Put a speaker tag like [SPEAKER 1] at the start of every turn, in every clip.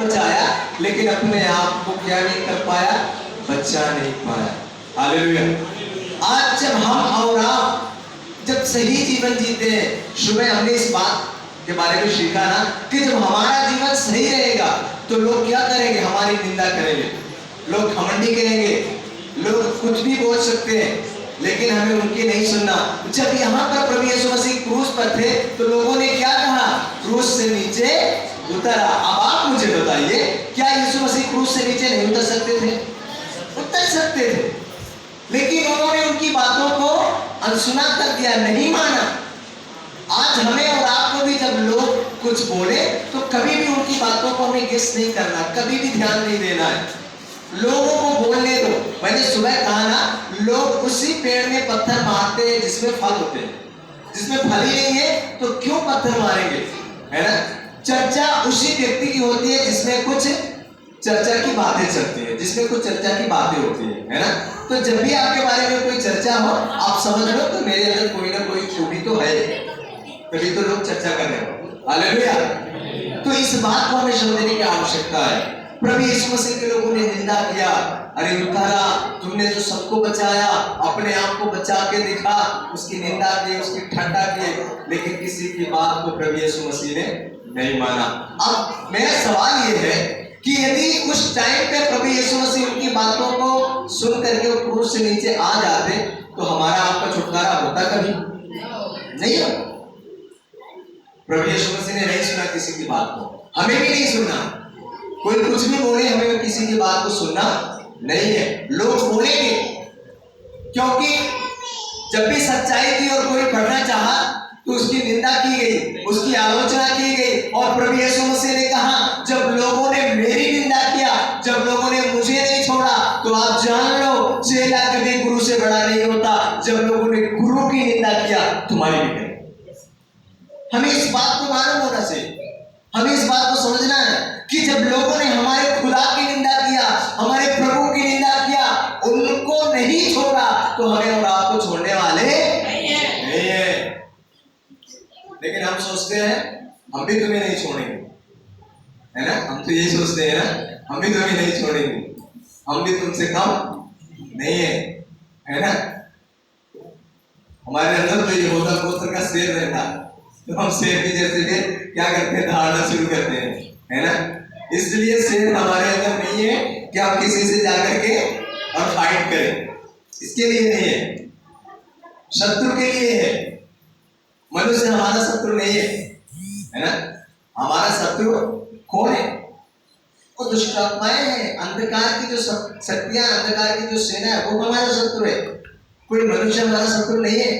[SPEAKER 1] बचाया, लेकिन अपने आप को क्या नहीं कर पाया, बचा नहीं पाया। हालेलुया। आज जब हम और आप जब सही जीवन जीते हैं, सुबह हमने इस बात के बारे में सीखा ना कि जब हमारा जीवन सही रहेगा तो लोग क्या करेंगे, हमारी निंदा करेंगे, लोग घमंडी करेंगे, लोग कुछ भी बोल सकते हैं, लेकिन हमें उनकी नहीं सुनना। जब यहाँ पर प्रभु यीशु मसीह क्रूस पर थे तो लोगों ने क्या कहा, क्रूस से नीचे उतरा। अब आप मुझे बताइए, क्या यीशु मसीह क्रूस से नीचे नहीं उतर सकते थे? उतर सकते थे, लेकिन उन्होंने उनकी बातों को अनसुना कर दिया, नहीं माना। आज हमें और आपको भी जब लोग कुछ बोले तो कभी भी उनकी बातों को हमें गेस नहीं करना, कभी भी ध्यान नहीं देना है, लोगों को बोलने दो। मैंने सुबह कहा ना, लोग उसी पेड़ में पत्थर मारते हैं जिसमें फल होते हैं, जिसमें फल ही नहीं है तो क्यों पत्थर मारेंगे, है ना। चर्चा उसी व्यक्ति की होती है जिसमें कुछ चर्चा की बातें चलती है, जिसमें कुछ चर्चा की बातें होती है ना। तो जब भी आपके बारे में कोई चर्चा हो, आप समझ लो तो मेरे अंदर कोई ना कोई खूबी तो है, तभी तो लोग चर्चा कर रहे हैं। हालेलुया। तो इस बात को हमें समझने की आवश्यकता है। प्रभु यीशु मसीह के लोगों ने निंदा किया, अरे उतारा, तुमने जो सबको बचाया, अपने आप को बचा के दिखा, उसकी निंदा की, उसकी ठट्ठा की, लेकिन किसी की बात को प्रभु यीशु मसीह ने नहीं माना। अब मेरा सवाल ये है कि यदि उस टाइम पे प्रभु यीशु मसीह उनकी बातों को सुन करके वो क्रूस से नीचे आ जाते तो हमारा आपका छुटकारा होता कभी नहीं हो। प्रभु यीशु मसीह ने नहीं सुना किसी की बात को, हमें भी नहीं सुनना। कोई कुछ भी बोले, हमें किसी की बात को सुनना नहीं है। लोग बोलेंगे, क्योंकि जब भी सच्चाई की और कोई बढ़ना चाहा तो उसकी निंदा की गई, उसकी आलोचना की गई। और प्रभु यीशु मसीह ने कहा, जब लोगों ने मेरी निंदा किया, जब लोगों ने मुझे नहीं छोड़ा, तो आप जान लो चेला कभी गुरु से बड़ा नहीं होता। जब लोगों ने गुरु की निंदा किया, तुम्हारी भी करें। हमें इस बात को मालूम होना चाहिए, हमें इस बात को समझना है कि जब लोगों ने हमारे खुदा की निंदा किया, हमारे प्रभु की निंदा किया, उनको नहीं छोड़ा, तो हमें और आपको छोड़ने वाले नहीं है। लेकिन हम सोचते हैं हम भी तुम्हें नहीं छोड़ेंगे, है ना। हम तो यही सोचते हैं ना, हम भी तुम्हें नहीं छोड़ेंगे, हम भी तुमसे कम नहीं है ना। हमारे अंदर तो ये होता गोत्र का शेर रहता, तो हम शेर की जैसे फिर क्या करते हैं, दहाड़ना शुरू करते हैं, है ना। इसलिए शेर हमारे अंदर नहीं है कि हम किसी से जाकर के और फाइट करें, इसके लिए नहीं है, शत्रु के लिए है। मनुष्य हमारा शत्रु नहीं है ना। हमारा शत्रु कौन है? वो दुष्ट आत्माएं हैं, अंधकार की जो शक्तियां, अंधकार की जो सेना है, वो हमारा शत्रु है। कोई मनुष्य हमारा शत्रु नहीं है।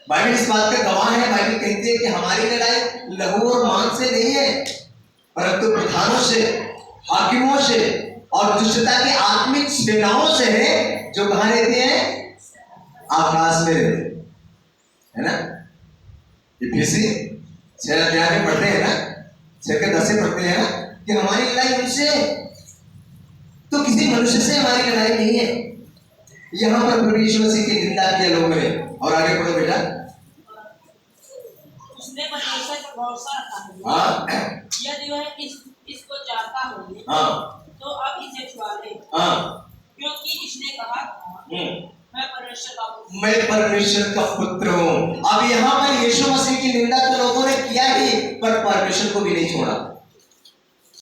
[SPEAKER 1] बाइबल इस बात का गवाह है। बाइबल कहती है कि हमारी लड़ाई लहू और मांस से नहीं है, परंतु प्रधानों से, हाकिमों से और दुष्टता की आत्मिक सेनाओं से है, जो कहाँ रहती है? आकाश में रहती है ना। इफिसी 6 अध्याय में पढ़ते हैं ना, 6 के 10 पढ़ते हैं ना कि हमारी लड़ाई उनसे, तो किसी मनुष्य से हमारी लड़ाई नहीं है। यहाँ पर प्रभु यीशु मसीह की निंदा किया लोगों ने। और आगे पढ़ो बेटा।
[SPEAKER 2] उसने परमेश्वर पर भरोसा रखा है।
[SPEAKER 1] हाँ,
[SPEAKER 2] यदि वह इसको चाहता हो
[SPEAKER 1] हाँ,
[SPEAKER 2] तो अब इसे छुड़ा ले,
[SPEAKER 1] हाँ,
[SPEAKER 2] क्योंकि इसने कहा था, मैं
[SPEAKER 1] परमेश्वर का पुत्र हूँ। अब यहाँ पर यीशु मसीह की निंदा तो लोगों ने किया ही, पर परमेश्वर को भी नहीं छोड़ा।